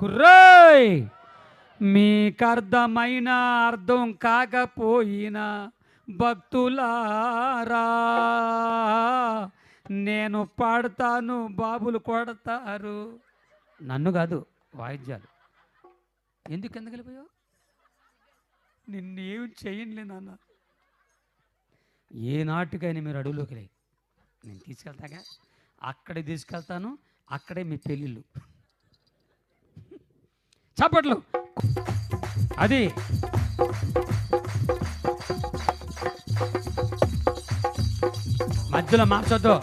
కుర్రోయ్, మీకర్థమైన అర్థం కాకపోయినా భక్తులారా, నేను పాడతాను, బాబులు కొడతారు. నన్ను కాదు, వాయిద్యాలు. ఎందుకు వెళ్ళిపోయావు? నిన్నేం చెయ్యలే నాన్న. ఏ నాటికైనా మీరు అడవులోకి లే, నేను తీసుకెళ్తాగా, అక్కడే తీసుకెళ్తాను, అక్కడే మీ పెళ్ళిళ్ళు. చప్పట్లు. అది మధ్యలో మార్చొద్దు.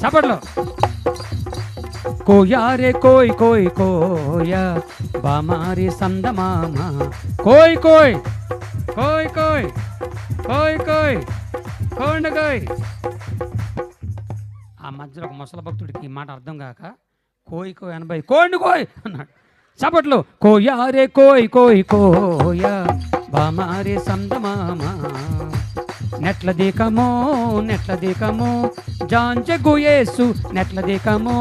చప్పట్లు. కోయారే కోయ్ కోయ్ కోయా బామారి సందమామ, కోయ్ కోయ్ కోయ్ కోయ్ కోయ్ కోయ్ కోండ కోయ్. ఆ మధ్యలో ఒక ముసల భక్తుడికి ఈ మాట అర్థం కాక కోయ్ కోయ్ 80 కోండు కోయ్ అన్నాడు. చప్పట్లు. కోయారే కోయ్ కోయ్ కోయా బామారి సందమామ, నెట్ల దీకమో నెట్ల దీకమో జాంచెగు యేసు నెట్ల దీకమో.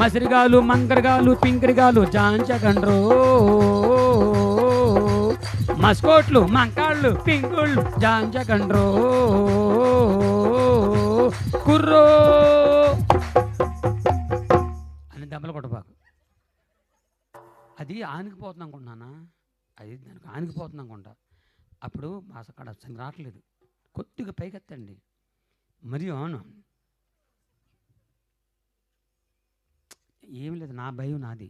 మసిరిగాలు మంగరగాలు పింకరిగాలు జాంచగండ్రో, మస్కోట్లు మంకాళ్ళు పింకుళ్ళు జాంచగండ్రో. కుర్రో అని దెబ్బలు కొట్టబాకు. అది ఆనికిపోతుంది అనుకుంటున్నానా? అది దానికి ఆనికిపోతుంది అనుకుంటా. అప్పుడు అక్కడ రావట్లేదు, కొద్దిగా పైకెత్తండి. మరి అవును, ఏమి లేదు, నా భయం నాది.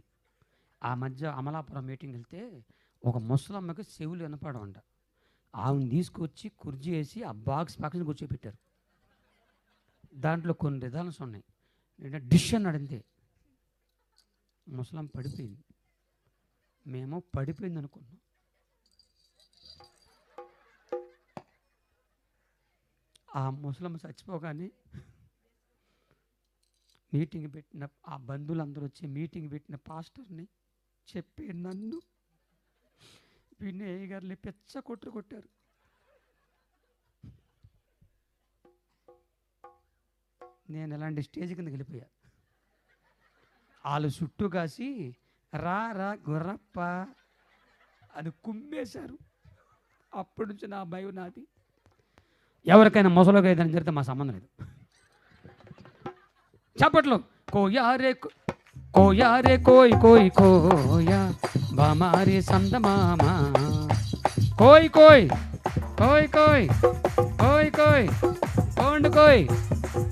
ఆ మధ్య అమలాపురం మీటింగ్ వెళ్తే ఒక ముసలమ్మకి చెవులు వినపడమంట. ఆమెను తీసుకొచ్చి కుర్చీ వేసి ఆ బాక్స్ పక్కన కూర్చోబెట్టారు. దాంట్లో కొన్ని రిజల్ట్స్ ఉన్నాయి. నేను డిష్ అన్నాడు అంతే. ముసలమ్మ పడిపోయింది. మేము పడిపోయింది అనుకున్నాం. ఆ ముసలమ్మ చచ్చిపోగానే మీటింగ్ పెట్టిన ఆ బంధువులందరూ వచ్చి మీటింగ్ పెట్టిన పాస్టర్ని చెప్పి నన్ను వినయ్ గారిని పెచ్చ కొట్టారు. నేను ఎలాంటి స్టేజ్ కిందకి వెళ్ళిపోయా. వాళ్ళు చుట్టూ కాసి రా రా గుర్రప్ప అని కుమ్మేశారు. అప్పటి నుంచి నా భయం నాది. ఎవరికైనా ముసలోగా ఏదైనా జరిగితే మా సంబంధం లేదు. చప్పట్లు. కోయారే కోయారే కోయ్ కోయ్ కోయా బామారి సందమామ, కోయ్ కోయ్ కోయ్ కోయ్ కోయ్ కోయ్ కోండు కోయ్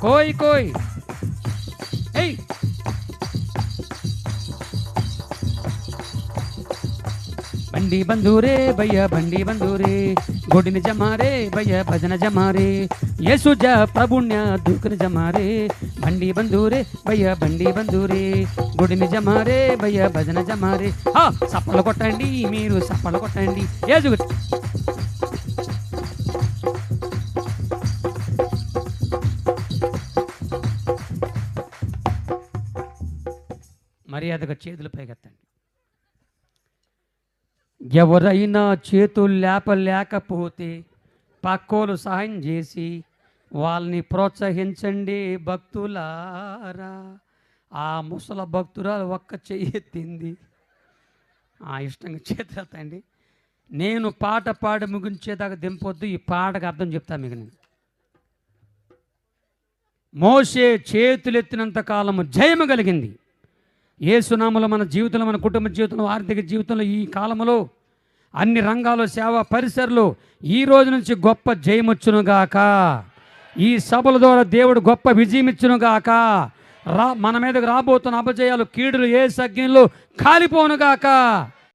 కోయ్ కోయ్. ఏయ్ బండి బంధూరే భయ్య బండి బంధూరే, గొడిని జమారే భయ్య భజన జమారే, యేసుజ ప్రభుణ్య దూకుని జమారే. బండి బంధూరే భయ్య బండి బంధూరే, గొడిని జమారే భయ్య భజన జమారే. సప్పలు కొట్టండి, మీరు సప్పలు కొట్టండి. యేసు మర్యాదగా చేతులు పైకెత్తండి. ఎవరైనా చేతులు లేకపోతే పక్కోలు సహాయం చేసి వాళ్ళని ప్రోత్సహించండి భక్తులారా. ఆ ముసల భక్తురాలు ఒక్క చెయ్యి ఎత్తింది. ఇష్టంగా చేతులు ఎత్తండి. నేను పాట పాడి ముగించేదాకా దింపొద్దు. ఈ పాటకు అర్థం చెప్తాను మీకు. నేను మోషే చేతులు ఎత్తినంత కాలము జయము కలిగింది. యేసునామములో మన జీవితంలో, మన కుటుంబ జీవితంలో, ఆర్థిక జీవితంలో, ఈ కాలంలో అన్ని రంగాల్లో, సేవా పరిసరలో ఈ రోజు నుంచి గొప్ప జయముచ్చునుగాక. ఈ సభల ద్వారా దేవుడు గొప్ప విజయం ఇచ్చునుగాక. మన మీదకు రాబోతున్న అపజయాలు, కీడులు ఏ అగ్నిలో కాలిపోనుగాక.